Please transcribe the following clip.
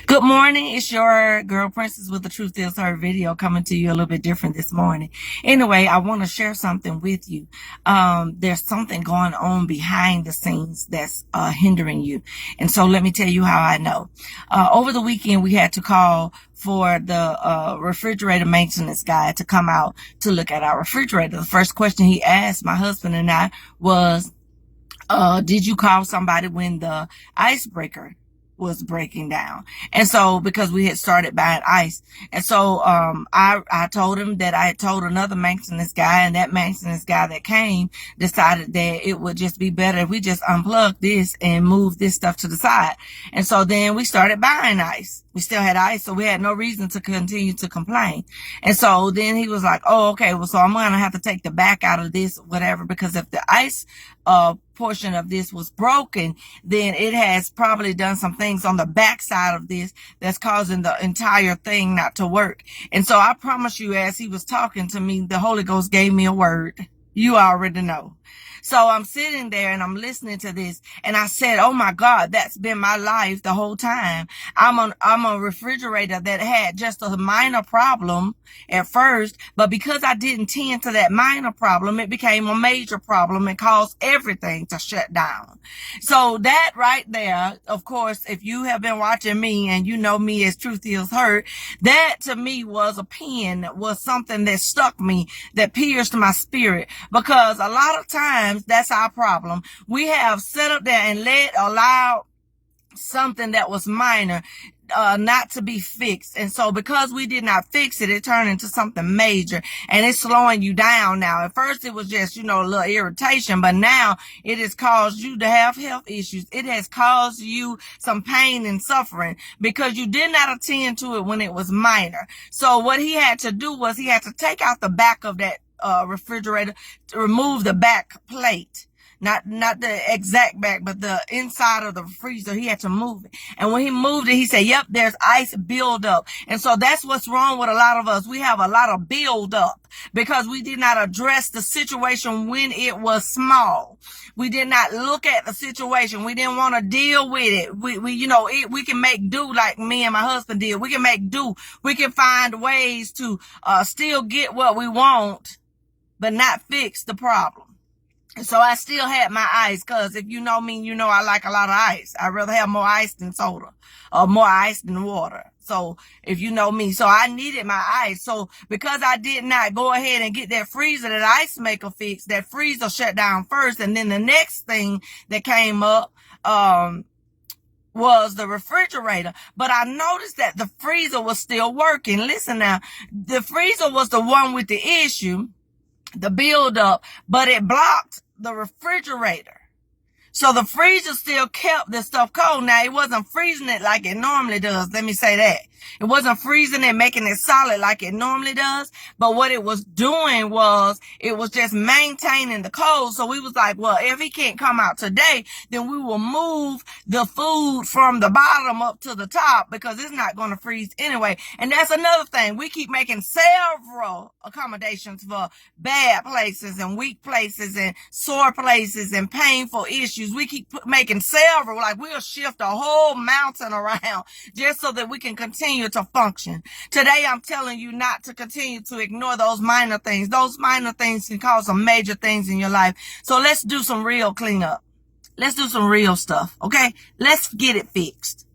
Good morning. It's your girl Princess with the Truth Is Her video coming to you a little bit different this morning. Anyway, I want to share something with you. There's something going on behind the scenes that's hindering you. And so let me tell you how I know. Over the weekend, we had to call for the refrigerator maintenance guy to come out to look at our refrigerator. The first question he asked my husband and I was, did you call somebody when the icebreaker was breaking down? And so, because we had started buying ice. And so, I told him that I had told another maintenance guy, and that maintenance guy that came decided that it would just be better if we just unplug this and move this stuff to the side. And so then we started buying ice. We still had ice, so we had no reason to continue to complain. And so then he was like, oh, okay, well, so I'm going to have to take the back out of this, whatever, because if the ice, portion of this was broken, then it has probably done some things on the back side of this that's causing the entire thing not to work. And so I promise you, as he was talking to me, the Holy Ghost gave me a word. You already know. So I'm sitting there and I'm listening to this, and I said, oh my God, that's been my life the whole time. I'm a refrigerator that had just a minor problem at first, but because I didn't tend to that minor problem, it became a major problem and caused everything to shut down. So that right there, of course, if you have been watching me and you know me as Truth Is Heard, that to me was a pin, was something that stuck me, that pierced my spirit, because a lot of times that's our problem. We have set up there and allowed something that was minor not to be fixed. And so because we did not fix it, it turned into something major, and it's slowing you down now. At first it was just, a little irritation, but now it has caused you to have health issues. It has caused you some pain and suffering because you did not attend to it when it was minor. So what he had to do was he had to take out the back of that refrigerator, to remove the back plate. Not the exact back, but the inside of the freezer. He had to move it. And when he moved it, he said, yep, there's ice buildup. And so that's what's wrong with a lot of us. We have a lot of buildup because we did not address the situation when it was small. We did not look at the situation. We didn't want to deal with it. We can make do like me and my husband did. We can make do. We can find ways to still get what we want, but not fix the problem. So I still had my ice, because if you know me, I like a lot of ice. I'd rather have more ice than soda, or more ice than water. So if you know me, so I needed my ice. So because I did not go ahead and get that freezer that ice maker fixed, that freezer shut down first. And then the next thing that came up, was the refrigerator. But I noticed that the freezer was still working. Listen now, the freezer was the one with the issue, the buildup, but it blocked the refrigerator. So the freezer still kept the stuff cold. Now, it wasn't freezing it like it normally does. Let me say that. It wasn't freezing it, making it solid like it normally does. But what it was doing was it was just maintaining the cold. So we was like, well, if he can't come out today, then we will move the food from the bottom up to the top, because it's not going to freeze anyway. And that's another thing. We keep making several accommodations for bad places and weak places and sore places and painful issues. We keep making several, like we'll shift a whole mountain around just so that we can continue to function. Today, I'm telling you not to continue to ignore those minor things. Those minor things can cause some major things in your life. So let's do some real cleanup. Let's do some real stuff, okay? Let's get it fixed.